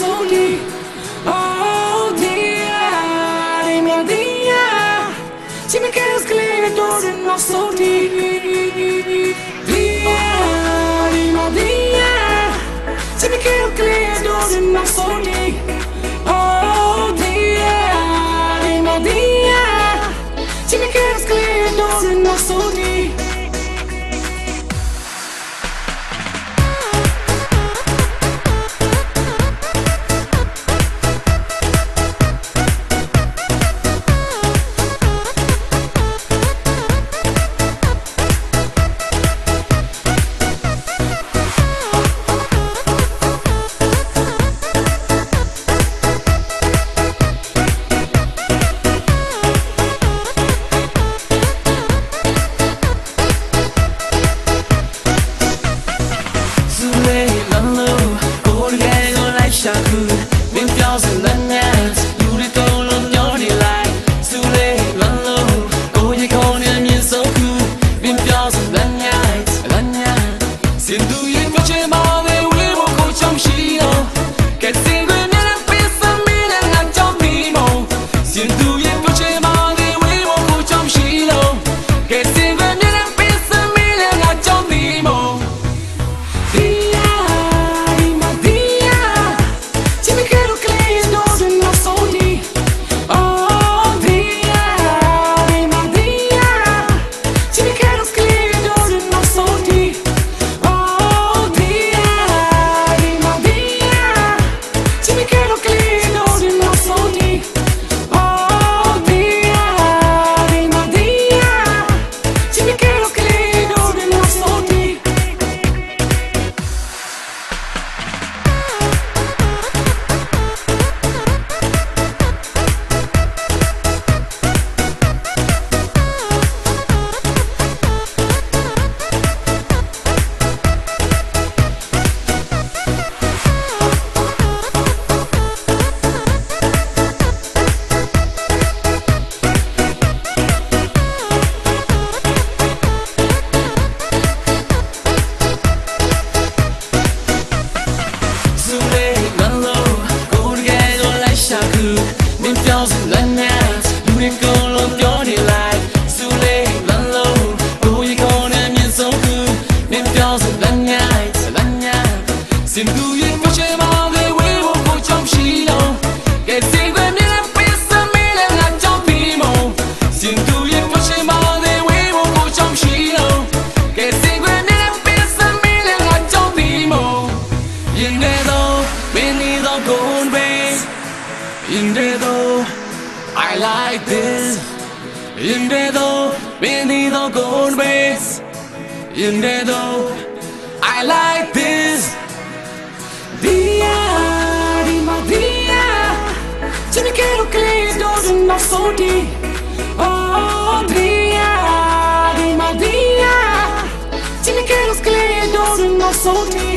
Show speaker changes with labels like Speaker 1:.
Speaker 1: soldi. Oh dia, mia dia. Se me queres clear door in my soldi. Dia, mia dia. Se me queres clear door in my soldi. Oh dia, mia dia. Se me queres clear door in my soldi. Been thousand and nights, you the goal on your delight. Sule, lalo, go you call and so good. Been thousand and nights, Sin do you put your mouth and we will go jump shield. Get single and a piece of me and not jump emo. Sin do you put your mouth and we will go jump shield. Get single and a piece of me and not jump emo. Been thousand and nights, you didn't go on your delight. Sule, lalo, go you call and so good. Been thousand and nights, Sin do you put your mouth and we will go jump shield. Get sick when you have piece of me and not jump emo. Sin do you put your mouth and we will go jump shield. Get sick when you have piece of me and not jump emo. You know, we need a gold base. In the door, I like this. In the door, we need a gold base. In the door, I like this. Dia, rima dia. Se me quero clear door in my soldi. Oh, dia, rima dia. Se me quero clear door in my soldi.